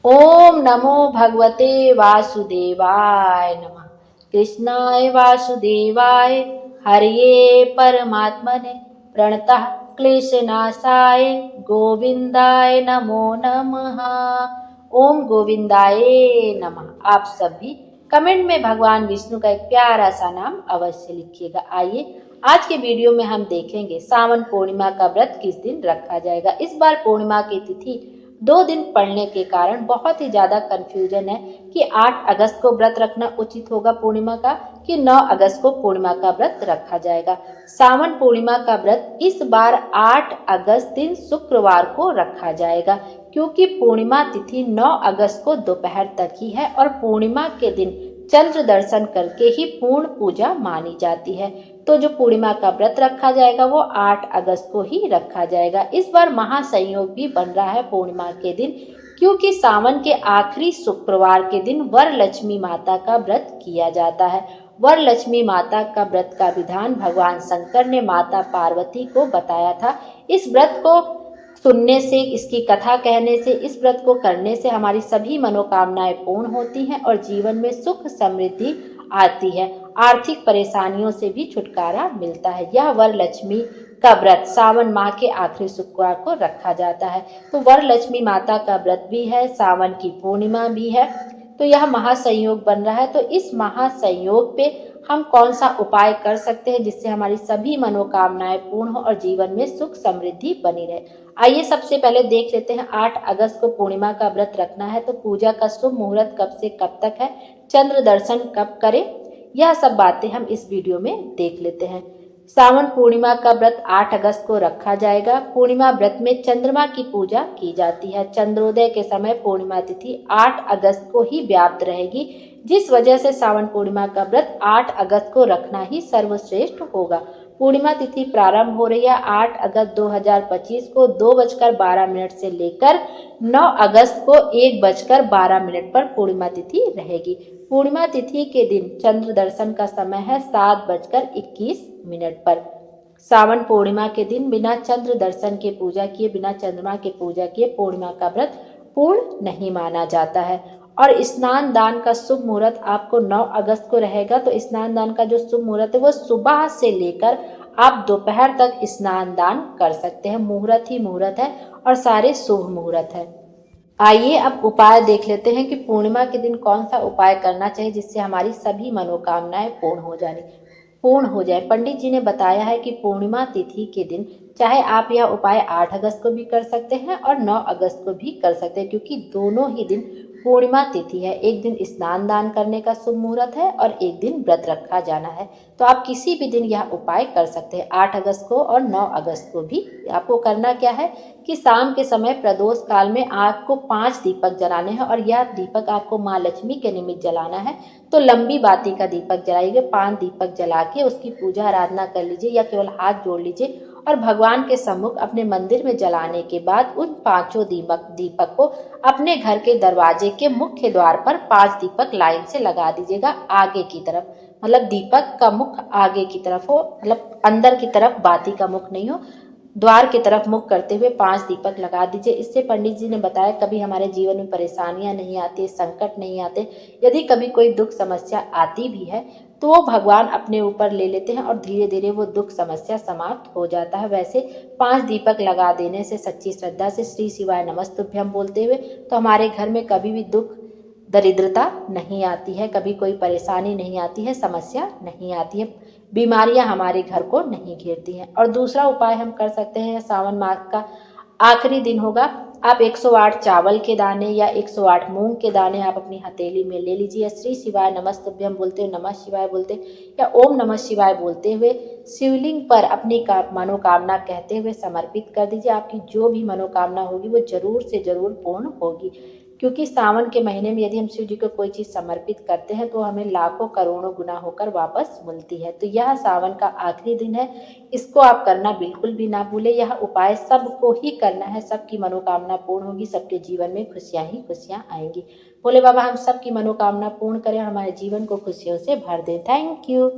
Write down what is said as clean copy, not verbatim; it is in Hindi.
ओम नमो भगवते वासुदेवाय नमः। कृष्णाय वासुदेवाय हरये परमात्मने प्रणतः क्लेशनाशाय गोविंदाय नमो नमः। ओम गोविंदाय नमः। आप सभी कमेंट में भगवान विष्णु का एक प्यारा सा नाम अवश्य लिखिएगा। आइए आज के वीडियो में हम देखेंगे सावन पूर्णिमा का व्रत किस दिन रखा जाएगा। इस बार पूर्णिमा की तिथि 2 दिन पड़ने के कारण बहुत ही ज्यादा कंफ्यूजन है कि 8 अगस्त को व्रत रखना उचित होगा पूर्णिमा का कि 9 अगस्त को पूर्णिमा का व्रत रखा जाएगा। सावन पूर्णिमा का व्रत इस बार 8 अगस्त दिन शुक्रवार को रखा जाएगा, क्योंकि पूर्णिमा तिथि 9 अगस्त को दोपहर तक ही है और पूर्णिमा के दिन चंद्र दर्शन करके ही पूर्ण पूजा मानी जाती है। तो जो पूर्णिमा का व्रत रखा जाएगा वो 8 अगस्त को ही रखा जाएगा। इस बार महासंयोग भी बन रहा है पूर्णिमा के दिन, क्योंकि सावन के आखिरी शुक्रवार के दिन वरलक्ष्मी माता का व्रत किया जाता है। वरलक्ष्मी माता का व्रत का विधान भगवान शंकर ने माता पार्वती को बताया था। इस व्रत को सुनने से, इसकी कथा कहने से, इस व्रत को करने से हमारी सभी मनोकामनाएं पूर्ण होती हैं और जीवन में सुख समृद्धि आती है। आर्थिक परेशानियों से भी छुटकारा मिलता है। यह वरलक्ष्मी का व्रत सावन माह के आखिरी शुक्रवार को रखा जाता है। तो वरलक्ष्मी माता का व्रत भी है, सावन की पूर्णिमा भी है, तो यह महासंयोग बन रहा है। तो इस महासंयोग पे हम कौन सा उपाय कर सकते हैं जिससे हमारी सभी मनोकामनाएं पूर्ण हो और जीवन में सुख समृद्धि बनी रहे। आइए सबसे पहले देख लेते हैं 8 अगस्त को पूर्णिमा का व्रत रखना है तो पूजा का शुभ मुहूर्त कब से कब तक है, चंद्र दर्शन कब करें, यह सब बातें हम इस वीडियो में देख लेते हैं। सावन पूर्णिमा का व्रत 8 अगस्त को रखा जाएगा। पूर्णिमा व्रत में चंद्रमा की पूजा की जाती है। चंद्रोदय के समय पूर्णिमा तिथि 8 अगस्त को ही व्याप्त रहेगी, जिस वजह से सावन पूर्णिमा का व्रत 8 अगस्त को रखना ही सर्वश्रेष्ठ होगा। पूर्णिमा तिथि प्रारंभ हो रही है 8 अगस्त 2025 को 2:12 से लेकर 9 अगस्त को 1:12 पर पूर्णिमा तिथि रहेगी। पूर्णिमा तिथि के दिन चंद्र दर्शन का समय है 7:21 पर। सावन पूर्णिमा के दिन बिना चंद्र दर्शन के पूजा किए, बिना चंद्रमा के पूजा किए पूर्णिमा का व्रत पूर्ण नहीं माना जाता है। और स्नान दान का शुभ मुहूर्त आपको 9 अगस्त को रहेगा। तो स्नान दान का जो शुभ मुहूर्त है वो सुबह से लेकर आप दोपहर तक स्नान दान कर सकते हैं। मुहूर्त ही मुहूर्त है और सारे शुभ मुहूर्त है। आइए अब उपाय देख लेते हैं कि पूर्णिमा के दिन कौन सा उपाय करना चाहिए जिससे हमारी सभी मनोकामनाएं पूर्ण हो जाए। पंडित जी ने बताया है कि पूर्णिमा तिथि के दिन चाहे आप यह उपाय 8 अगस्त को भी कर सकते हैं और 9 अगस्त को भी कर सकते हैं, क्योंकि दोनों ही दिन पूर्णिमा तिथि है। एक दिन स्नान दान करने का शुभ मुहूर्त है और एक दिन व्रत रखा जाना है। तो आप किसी भी दिन यह उपाय कर सकते हैं, 8 अगस्त को और 9 अगस्त को भी। आपको करना क्या है कि शाम के समय प्रदोष काल में आपको 5 दीपक जलाने हैं और यह दीपक आपको माँ लक्ष्मी के निमित्त जलाना है। तो लंबी बाती का दीपक जलाइए, 5 दीपक जला के उसकी पूजा आराधना कर लीजिए या केवल हाथ जोड़ लीजिए और भगवान के सम्मुख अपने मंदिर में जलाने के बाद उन 5 दीपक को अपने घर के दरवाजे के मुख्य द्वार पर 5 दीपक लाइन से लगा दीजिएगा आगे की तरफ। मतलब दीपक का मुख आगे की तरफ हो, मतलब अंदर की तरफ बाती का मुख नहीं हो, द्वार की तरफ मुख करते हुए 5 दीपक लगा दीजिए। इससे पंडित जी ने बताया कभी हमारे जीवन में परेशानियां नहीं आती, संकट नहीं आते। यदि कभी कोई दुख समस्या आती भी है तो वो भगवान अपने ऊपर ले लेते हैं और धीरे धीरे वो दुख समस्या समाप्त हो जाता है। वैसे 5 दीपक लगा देने से सच्ची श्रद्धा से श्री शिवाय नमस्तुभ्यम बोलते हुए तो हमारे घर में कभी भी दुख दरिद्रता नहीं आती है, कभी कोई परेशानी नहीं आती है, समस्या नहीं आती है, बीमारियां हमारे घर को नहीं घेरती हैं। और दूसरा उपाय हम कर सकते हैं, सावन मास का आखिरी दिन होगा, आप 108 चावल के दाने या 108 मूंग के दाने आप अपनी हथेली में ले लीजिए। श्री शिवाय नमस्तुभ्यम बोलते हुए, नमः शिवाय बोलते या ओम नमः शिवाय बोलते हुए शिवलिंग पर अपनी मनोकामना कहते हुए समर्पित कर दीजिए। आपकी जो भी मनोकामना होगी वो जरूर से जरूर पूर्ण होगी, क्योंकि सावन के महीने में यदि हम शिव जी को कोई चीज़ समर्पित करते हैं तो हमें लाखों करोड़ों गुना होकर वापस मिलती है। तो यह सावन का आखिरी दिन है, इसको आप करना बिल्कुल भी ना भूलें। यह उपाय सबको ही करना है, सबकी मनोकामना पूर्ण होगी, सबके जीवन में खुशियाँ ही खुशियाँ आएंगी। भोले बाबा हम सबकी मनोकामना पूर्ण करें और हमारे जीवन को खुशियों से भर दें। Thank you.